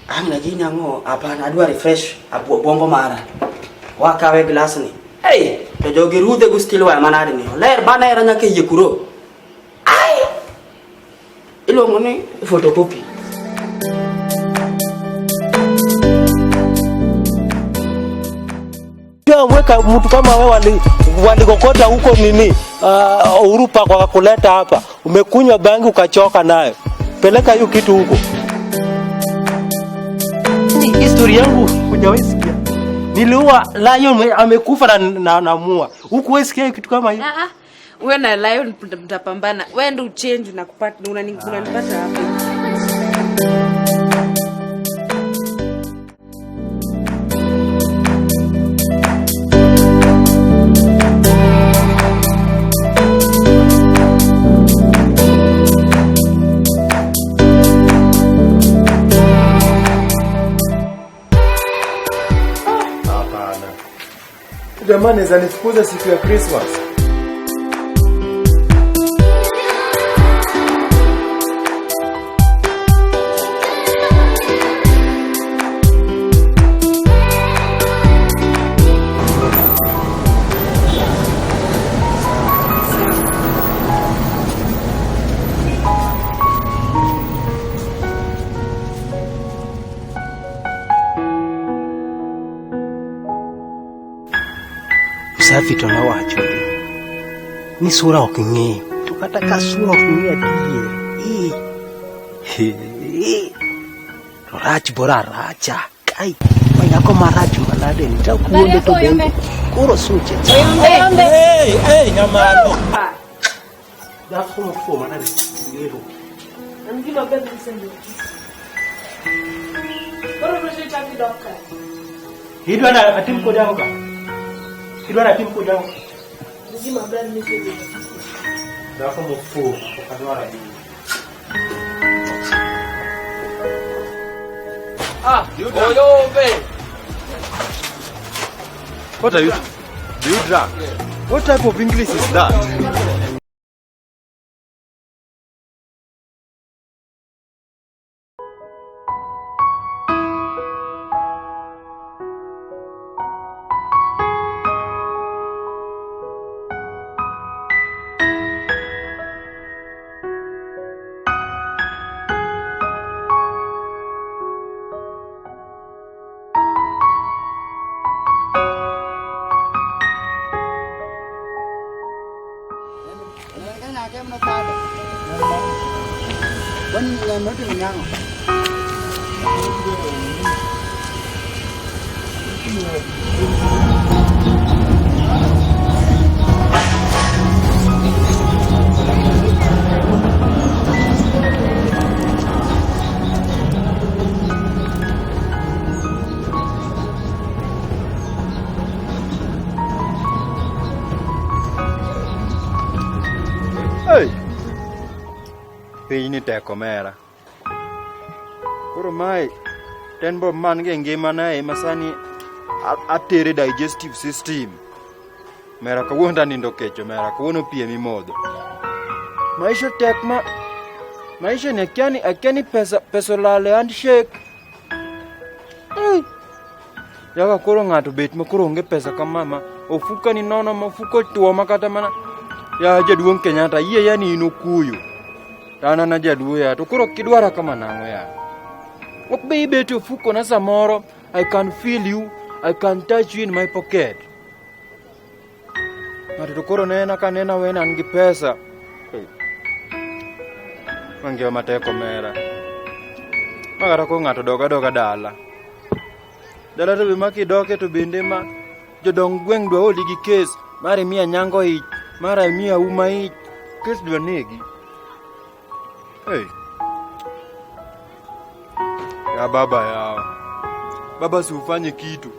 Amna jina ngo hapana adwa refresh abu bongo mara. Wakawe glass ni. Hey, to jogi rude gustilo wa manade ni. Ler bana era nyake yekuro. Ai. Ilo ngone photocopy. Mweka mtu kama wewe walikokota huko nini Urupa kwa kuleta hapa. Umekunywa bangi ukachoka nayo. Peleka hiyo kitu huko. Historia yangu hujawahi sikia. Niliua lion amekufa na mua. Huko wewe sikia kitu kama hiyo? Wewe na lion mtapambana. Wewe ndio change na kupata unanipata hapa. Jamani zanifukuza siku ya Christmas. Safi tunawacho ni sura ukingi tukataka sura ukingi die rachi bora racha kai mayako marachi manade nitakuonde to bende kuro suche hey nyamano dafu mfu manade ngiro angilo bende sende kuro roje changi doka hidwa na atimko daoka Kidwana timko dawo. Nzima brand ni sio. Dafa mfu kwa raji. What are you? Do you drunk? Yeah. What type of English is that? Ini teko mera. Koro mai tenbo man ge ngima nae masani atere digestive system. Mera ka wonda nindo kecho mera ka wono pie mi modo. Maisha tekma. Maisha ne akani pesa lale handshake. Yaga koro ngato bet makoro nge pesa kama ofuka ni nono mafuko tuo makata mana. Ya jaduong Kenyatta iye yani inokuyo. Tana na jaduo ya to koro kidwara kama nango ya. Okbe beto fuko na samoro I can feel you, I can touch you in my pocket. Mati to koro nena kanena wena angi pesa. Mangewa mateko mera. Magara ko ngato doga dala. Dala to bimaki doke to binde ma jodong gweng dwa odi gi kes mare mia nyango ich mara mia uma ich kes dwa negi. Hey. Ya baba Baba si ufanye kitu.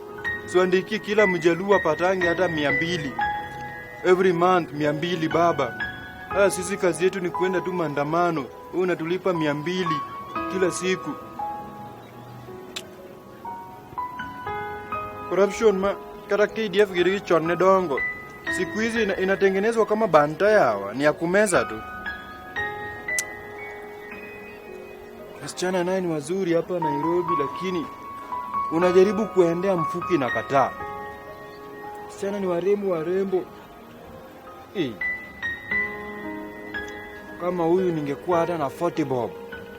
So andiki kila mjaluo apatange hata 200. Every month 200 baba. Sisi kazi yetu ni kwenda tu maandamano. Wewe unatulipa 200 kila siku. Corruption kata KDF giri chonne dongo. Siku hizi inatengenezwa kama banta yawa, ni ya kumeza tu. wasichana naye ni wazuri hapa Nairobi, lakini unajaribu kuendea mfuki na kataa. Wasichana ni warembo. Kama huyu ningekuwa hata na 40 bob,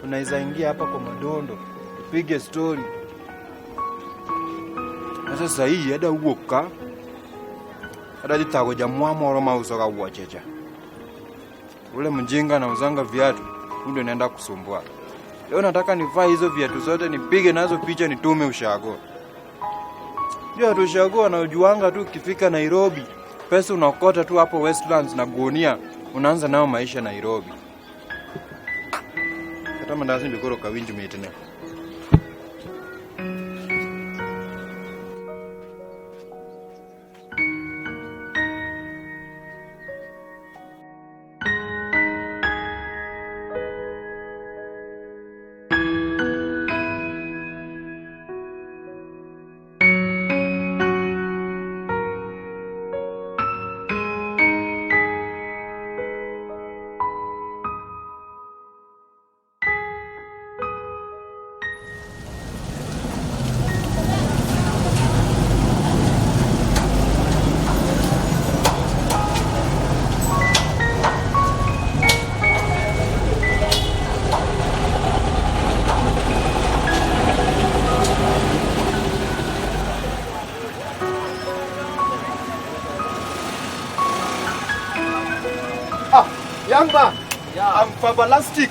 unaweza ingia hapa kwa Madondo, upige story. Sasa hii hada uoka. Hada jitagoja mwamoro mausoka uwachecha. Ule mjinga na uzanga viatu, ndio naenda kusumbua. Leo nataka nivae hizo viatu zote, nipige nazo picha, nitume ushago. Ndio ushago anajuanga tu ukifika Nairobi, pesa unakota tu hapo Westlands na Gonia, unaanza nao maisha Nairobi. Hata mandazi ndikoro kawinji metene. Young man. Yeah. I'm Fabalastic.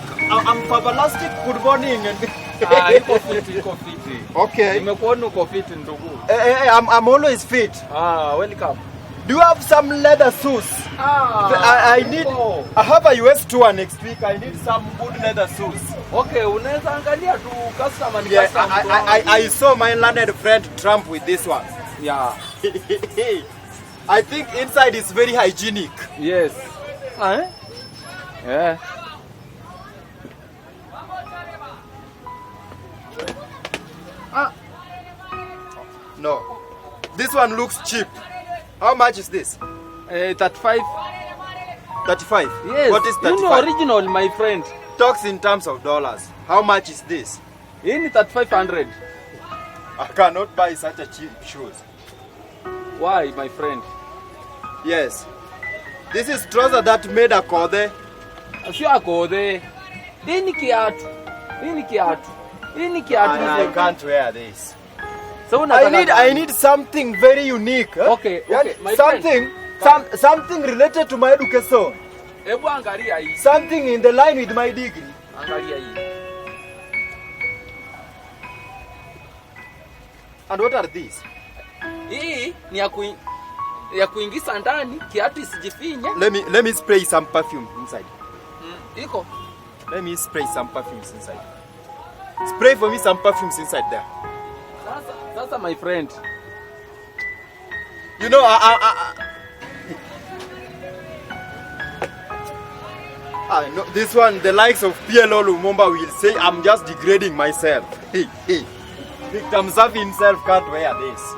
Good morning. Iko fiti. Okay. Nimekuona uko fiti ndugu. I'm always fit. Welcome. Do you have some leather shoes? I have a US tour next week. I need some good leather shoes. Okay, unaweza angalia tu customer ni Yeah, customer. I saw my learned friend Trump with this one. Yeah. I think inside is very hygienic. Yes. Yeah. No. This one looks cheap. How much is this? 35. 35? Yes. What is 35? You know original, my friend. Talks in terms of dollars. How much is this? In 3500. I cannot buy such a cheap shoes. Why, my friend? Yes. This is trouser that made a kode. Sio akode. Hii ni kiatu. I can't wear this. So I need something very unique. Huh? Okay, my something, something related to my education. Hebu angalia hii. Something in the line with my degree. Angalia hii. And what are these? Hii ni ya kuingiza ndani kiatu isijifinye. Let me spray some perfume inside. Iko. Let me spray some perfumes inside. Spray for me some perfumes inside there. Sasa my friend. You know, I know this one, the likes of PLO Lumumba will say I'm just degrading myself. Victor Mzavi himself can't wear this.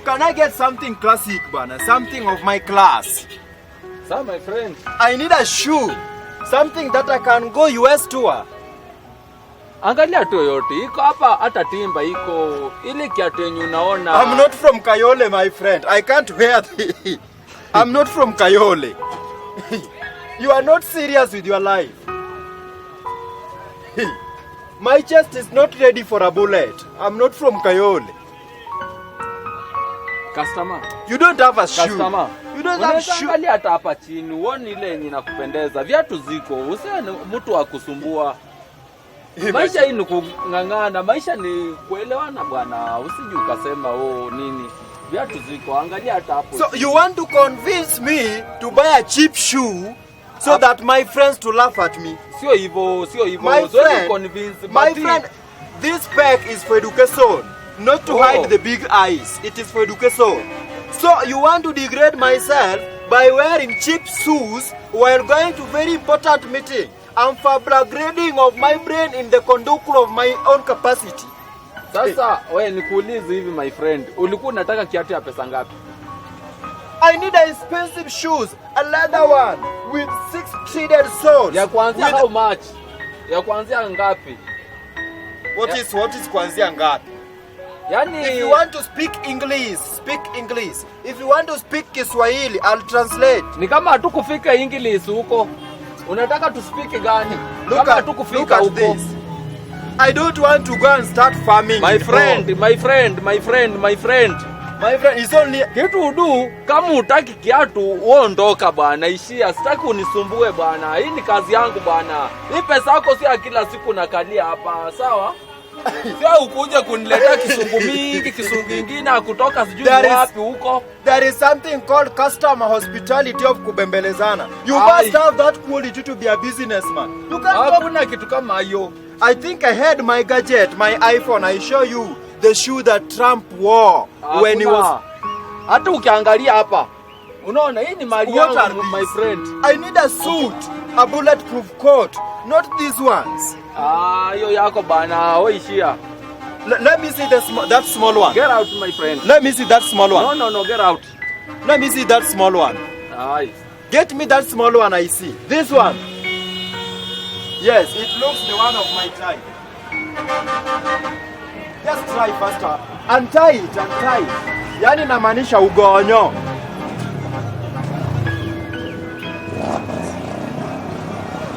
Can I get something classic, bana? Something of my class. Sasa my friend. I need a shoe. Something that I can go US tour. Angalia tu yote. Iko hapa hata timba iko. Ile kiatu yenye unaona. I'm not from Kayole, my friend. I can't wear this. I'm not from Kayole. You are not serious with your life. My chest is not ready for a bullet. I'm not from Kayole. Customer. You don't have a shoe. Customer. You don't have a shoe. Angalia hata hapa chini. Uone ile yenye inakupendeza. Viatu ziko. Usiwe mtu wa kusumbua. Maisha hii ni kung'ang'ana. Maisha ni kuelewana bwana. Usije ukasema nini. Viatu ziko. Angalia hata hapo. So you want to convince me to buy a cheap shoe so that my friends to laugh at me? Sio hivyo. My friend, this pack is for education, not to hide the big eyes. It is for education. So you want to degrade myself by wearing cheap shoes while going to very important meeting. I'm for upgrading of my brain in the conduct of my own capacity. Sasa wewe nikuulize hivi my friend, ulikuwa unataka kiatu ya pesa ngapi? I need expensive shoes, a leather one with 6 threaded soles. Ya kwanza how much? Ya kuanzia ngapi? What is kuanzia ngapi? Yani If you want to speak English, speak English. If you want to speak Kiswahili, I'll translate. ni kama hatukufika English huko. Unataka to speak gani? Look Kama at hatukufika huko. this. I don't want to go and start farming. My at friend, home. my friend, my friend, my friend. My friend, it's only... Kitu udu, kama utaki kiatu, uondoka bwana, ishia, sitaki unisumbue bwana. Hii ni kazi yangu bwana. Hii pesa yako si ya kila siku nakalia hapa, sawa? Sio ukuje kuniletea kisungu mingi, kisungu kingine kutoka sijui wapi huko. There is something called customer hospitality of kubembelezana. You must have that quality to be a businessman. You can't Hakuna kitu kama hiyo. I think I had my gadget, my iPhone. I show you the shoe that Trump wore when he was... Hata ukiangalia hapa, unaona hii ni mali yangu, my friend. I need a suit, a bulletproof coat, not these ones. Hiyo yako bana, wewe ishia. Let me see that small one. Get out, my friend. Let me see that small one. No, get out. Let me see that small one. Aye. Get me that small one I see. This one. Yes, it looks the one of my type. Just try faster. Untie it. Yani namaanisha ugonyo.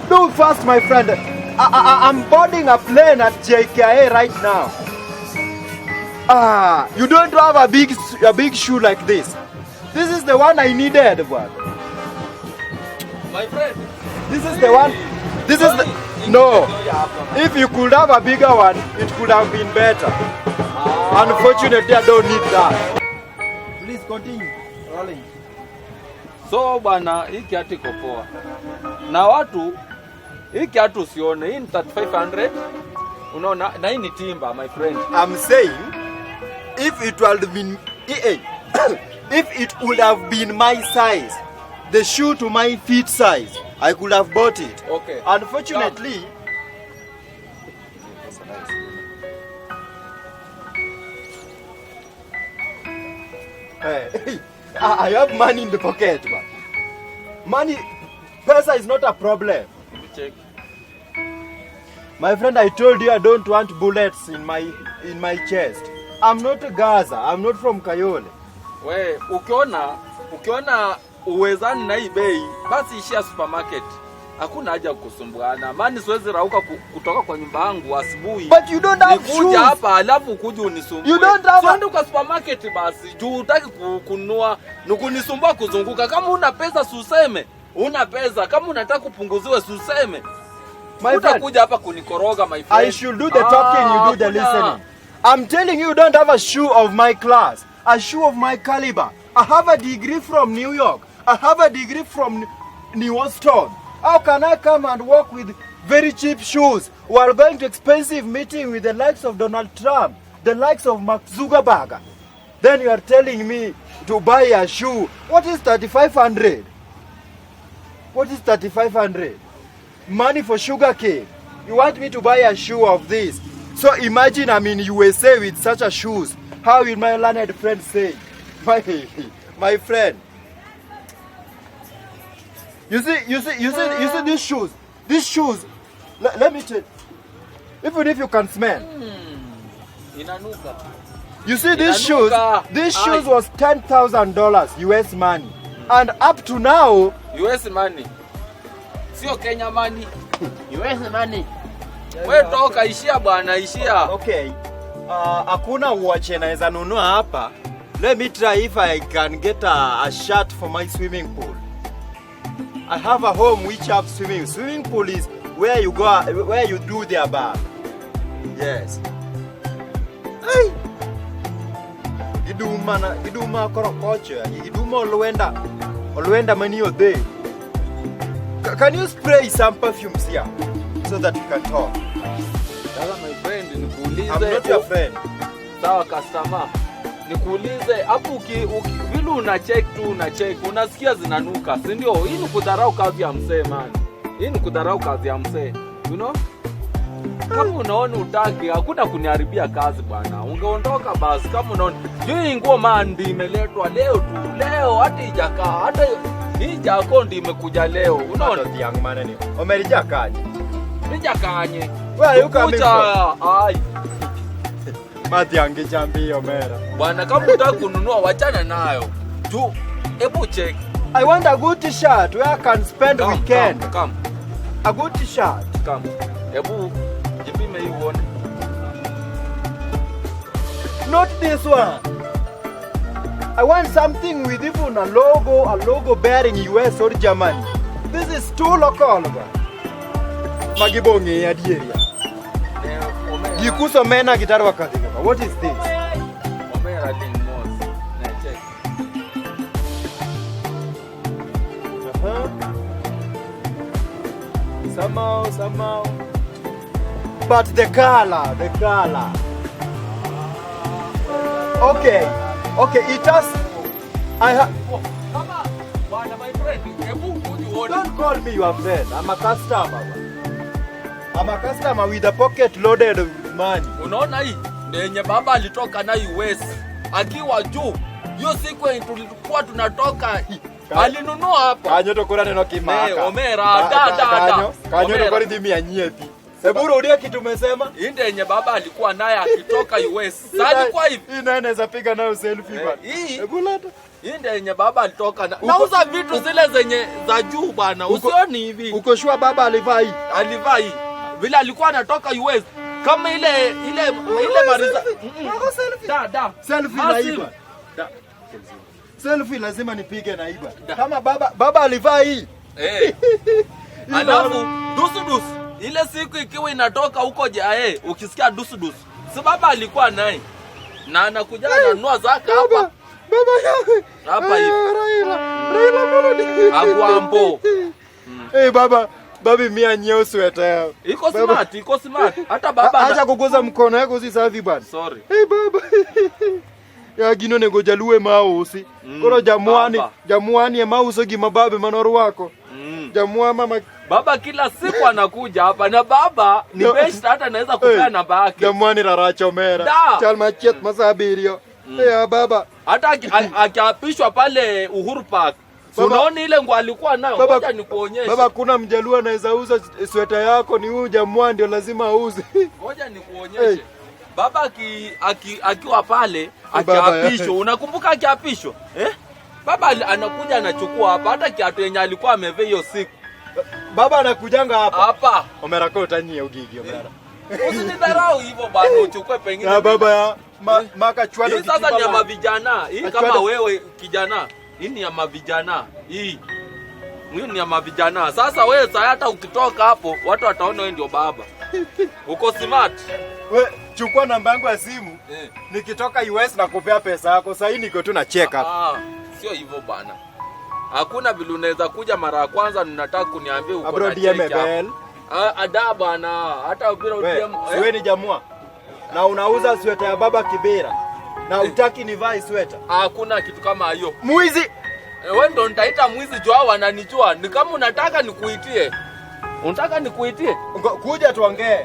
Do fast, my friend. I'm boarding a plane at JKA right now. You don't have a big shoe like this. This is the one I needed, boy. My friend. This is the one. This is the... No. If you could have a bigger one, it could have been better. Unfortunately, I don't need that. Please continue rolling. So bwana, hii kiatu iko poa. Na watu, hii kiatu usione, hii ni 3500. Unaona, na hii ni timber, my friend. I'm saying, if it would have been... if it would have been my size, the shoe to my feet size, I could have bought it. Okay. Unfortunately... I have money in the pocket, man. Money, pesa is not a problem. Check. My friend, I told you I don't want bullets in my chest. I'm not a Gaza. I'm not from Kayole. We, ukiona uwezani na hii bei, basi ishia supermarket. Hakuna haja kusumbuana. Maana siwezi rauka kutoka kwa nyumba yangu asubuhi. But you don't have shoes. Nikuja hapa alafu ukuje unisumbue. You don't have... Twende kwa supermarket basi. Juu hutaki kununua, nukunisumbua kuzunguka. Kama una pesa suseme. Una pesa. Kama unataka kupunguziwe suseme. Utakuja hapa kunikoroga, my friend. I should do the talking, you do the listening. I'm telling you don't have a shoe of my class. A shoe of my caliber. I have a degree from New York. I have a degree from New Boston. How can I come and walk with very cheap shoes while going to expensive meeting with the likes of Donald Trump, the likes of Mark Zuckerberg? Then you are telling me to buy a shoe. What is 3,500? What is 3,500? Money for sugar cane. You want me to buy a shoe of this? So imagine I'm in USA with such a shoes. How will my learned friend say? My friend. You see these shoes. These shoes. Let me tell you. Even if you can smell. Inanuka. You see these shoes. These shoes was $10,000 US money. And up to now, US money. Sio Kenya money. US money. Wewe toka ishia bwana, ishia. Okay. Hakuna watch naweza nunua hapa. Let me try if I can get a shirt for my swimming pool. I have a home which have swimming. Swimming pool is where you go, where you do their bath. Yes. Hey. Giduma korokocho. Giduma olwenda mani ode. Can you spray some perfumes here so that we can talk? Sasa my friend, nikuulize. I'm not your friend. Sawa customer. Nikuulize, hapo vile una check, unasikia zinanuka, si ndio? Hii ni kudharau kazi ya mzee man. Hii ni kudharau kazi ya mzee. You know? Kama unaona utaki, hakuna kuniharibia kazi bwana. Ungeondoka basi kama unaona. Hii nguo mandi imeletwa leo tu. Leo hata ijakaa, hata hii jako ndi imekuja leo. Unaona young man ni. Omerijakaje? Nija kanye. Where are you coming from? Ai. Mati angechambia Omera. Bwana kama unataka kununua wachana nayo. Tu hebu check. I want a good t-shirt where I can spend weekend. Come. A good t-shirt. Come. Hebu jipime hii uone. Not this one. I want something with even a logo bearing US or Germany. This is too local. Magibonge ya dieria. Gikuso mena gitaru wakati. What is this? Omera thing most. Na check. Somehow. But the color. Okay, it has. Come on, my friend. Don't call me your friend. I'm a customer with a pocket loaded with money. Unaona hii? Ndenye baba alitoka na US. Akiwa juu. Hiyo siku tulikuwa tunatoka. Alinunua hapa. Kanyo tokora neno kimaka. Omera, Kanyo tokora ndimi anyeti. Seburu udia kitu umesema? Inde yenye baba alikuwa naye akitoka US. Sasa kwa hivi. Hii naye anaweza piga nayo selfie bana. Ebulata. Inde yenye baba alitoka na. Nauza vitu zile zenye za juu bana. Usioni hivi. Uko shua baba alivaa hii? Alivaa hii. Vile alikuwa anatoka US. Kama ile mariza. Selfie naiba. Selfie lazima nipige naiba. Kama baba alivaa hii. Alafu dusu. Ile siku ikiwa inatoka huko jae, ukisikia dusu. Si baba alikuwa naye. Na anakuja ananunua zaka hapa. Baba yake. Hapa hivi. Raila Morodi. Aguambo. Babi mia nyeo sweta yao. Iko smart. Hata baba acha kuguza mkono yako si safi bana. Sorry. Baba. Ya gino nego jalue mausi. Koro jamuani ya mauso gi mababe manoru wako. Jamua mama. Baba kila siku anakuja hapa na baba ni best hata anaweza kupea namba yake. Jamuani raracha Omera. Chalma chet masabirio. Baba. Hata akiapishwa pale Uhuru Park. Unaona ile nguo alikuwa nayo, ngoja nikuonyeshe. Baba kuna mjaluo anaweza uza sweta yako ni huyu jamuani ndio lazima auze. Ngoja nikuonyeshe. Baba akiwa pale akiapishwa, unakumbuka akiapishwa? Baba anakuja anachukua hapa hata kiatu yenye alikuwa amevaa hiyo siku. Baba anakujanga hapa. Hapa. Omera kwa utanyia ugigi Omera. Usinidharau hivyo bado uchukue pengine. Na baba ya maka chwado. Hii sasa ni ya mavijana. Hii kama wewe kijana, hii ni ya mavijana. Hii ni ya mavijana. Sasa wewe sasa hata ukitoka hapo watu wataona wewe ndio baba. Uko smart. Wewe chukua namba yangu ya simu. Nikitoka US na kupea pesa yako. Sasa hii niko tu na check up. Sio hivyo bana. Hakuna vile unaweza kuja mara ya kwanza ninataka kuniambia uko na check. Ada bana, hata bila DM. Wewe ni jamua. Na unauza sweta ya baba Kibera. Na utaki nivae sweta. Hakuna kitu kama hiyo. Mwizi. Wewe ndo nitaita mwizi juu hao wananijua. Ni kama unataka nikuitie. Unataka nikuitie? Kuja tuongee.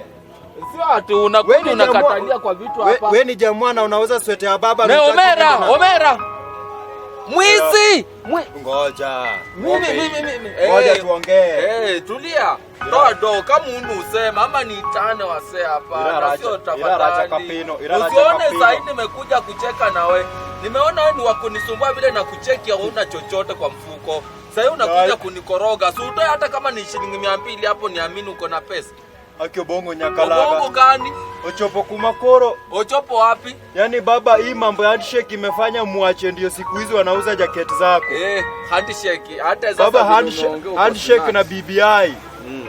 Sio ati unakuja unakatalia kwa vitu hapa. Wewe ni jamaa na unauza sweta ya baba na Omera. Mwizi! Ngoja. Mimi. Ngoja tuongee. Tulia. Dodo kama unusema ama niitane wase hapa. Sio tafadhali. Usione sasa nimekuja kucheka na we. Nimeona wewe ni wa kunisumbua vile na kucheki hauna chochote kwa mfuko. Sasa unakuja kunikoroga. Si utoe hata kama ni shilingi 200 hapo niamini uko na pesa. Akio bongo nyakalaga. Bongo gani? Ochopo kumakoro. Ochopo wapi? Yaani baba hii mambo ya handshake imefanya muache ndio siku hizi wanauza jaketi zako. Handshake. Hata sasa baba handshake na BBI.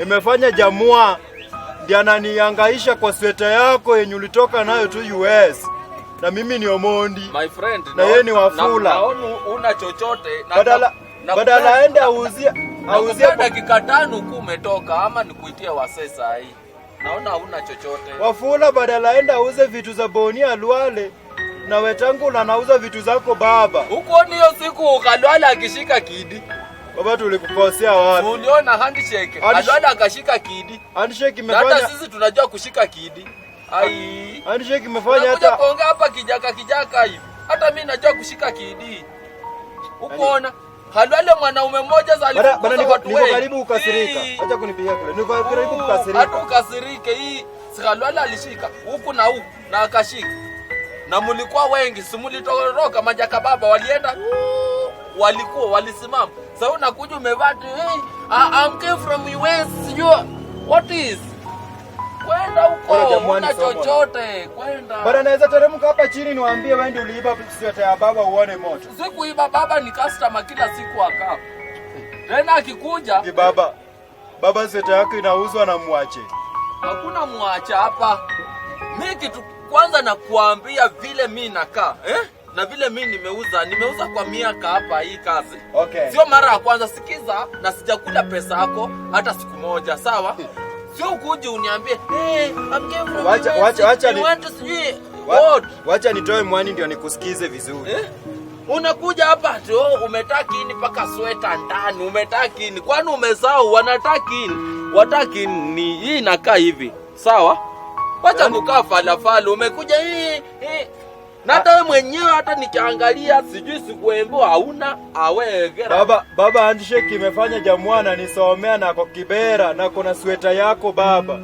Imefanya jamua ndio ananihangaisha kwa sweta yako yenye ulitoka nayo tu US. Na mimi ni Omondi. My friend. Na yeye ni Wafula. Naona una chochote. Badala aende auzie dakika 5 kumetoka ama nikuitie wase saa hii. Naona huna chochote. Wafula badala aende auze vitu za Bonia Luale na wetangu na nauza vitu zako baba. Huko ni hiyo siku Kalwale akishika kidi. Baba tulikukosea wapi? Uliona handshake. Kalwale akashika kidi. Handshake imefanya. Hata sisi tunajua kushika kidi. Ai. Handshake imefanya hata kuongea hapa kijaka hivi. Hata mimi najua kushika kidi. Ukoona? Halwale mwanaume mmoja bana niko karibu ukasirika. Acha kunipigia kule. Niko karibu ukasirika. Hata ukasirike hii. Si Halwale alishika huku na huku na akashika. Na mlikuwa wengi, si mlitoroka majaka baba walienda walisimama. Sasa unakuja umevaa tu, hey, I'm came from US, what is? Kwenda huko, una chochote, kwenda. Bana naweza teremka hapa chini niwaambie wewe ndio uliiba sweta ya baba uone moto. Sikuiba, baba ni customer kila siku akaa. Tena akikuja, ni baba sweta yako inauzwa na muache. Hakuna muache hapa. Mimi kitu kwanza nakuambia vile mimi nakaa, na vile mimi nimeuza kwa miaka hapa hii kazi. Okay. Sio mara ya kwanza, sikiza, na sijakula pesa yako hata siku moja, sawa? Sio ukuje uniambie, I'm getting from wacha nitoe mwani ndio nikusikize vizuri. Unakuja hapa tu umetaki ini paka sweta ndani, umetaki ini. Kwani umesahau wataki ni hii inakaa hivi. Sawa? Wacha kukaa falafala, umekuja hii. Na hata wewe mwenyewe hata nikiangalia sijui sikuembo hauna awegera. Baba handshake imefanya Jamwana nisomea na Kibera na kuna sweta yako baba.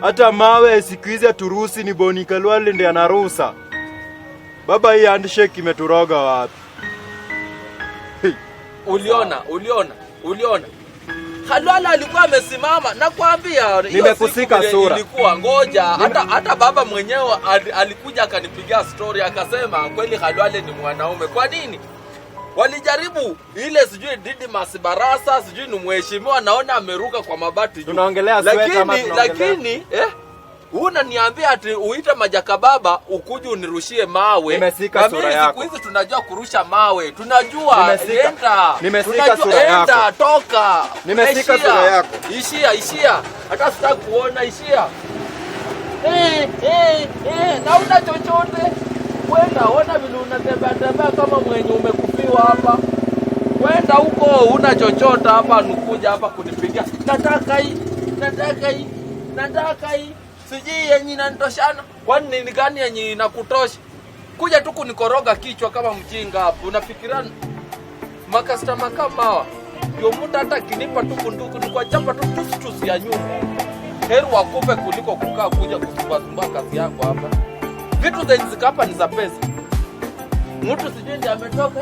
Hata mawe siku hizi Turusi ni Boni Kalwale ndiye anaruhusa. Baba hii handshake imeturoga wapi? Uliona. Halwala alikuwa amesimama na kuambia nimekusika sura. Ilikuwa ngoja hata baba mwenyewe alikuja akanipigia story akasema kweli Halwala ni mwanaume. Kwa nini? Walijaribu ile sijui Didmas Barasa sijui ni mheshimiwa naona ameruka kwa mabati juu. Tunaongelea sweta ama tunaongelea. Lakini unaniambia ati uita majaka baba ukuje unirushie mawe. Nimesika sura yako. Siku hizi tunajua kurusha mawe. Tunajua nimesika sura yako. Enda toka. Nimesika sura yako. Ishia. Hata sitaki kuona ishia. Na una chochote? Kwenda ona vile unatembea kama mwenye umekufiwa hapa. Kwenda huko una chochote hapa nukuja hapa kunipigia. Nataka hii. Sijui yenye inanitoshana. Kwani ni gani yenye inakutosha? Kuja tu kunikoroga kichwa kama mjinga hapo. Unafikiria makastama kama hawa ndio mtu hata kinipa tu kunduku ni kwa chapa tu tusi ya nyumba. Heri wakupe kuliko kukaa kuja kusumbua kazi yako hapa. Vitu zenye zikapa ni za pesa. Mtu sijui ndiye ametoka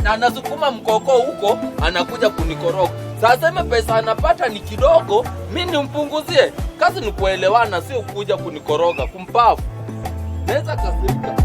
na anasukuma mkoko huko anakuja kunikoroga. Sasa pesa anapata ni kidogo, mimi nimpunguzie. Kazi ni kuelewana, sio kuja kunikoroga, kumpavu. Naweza kasirika.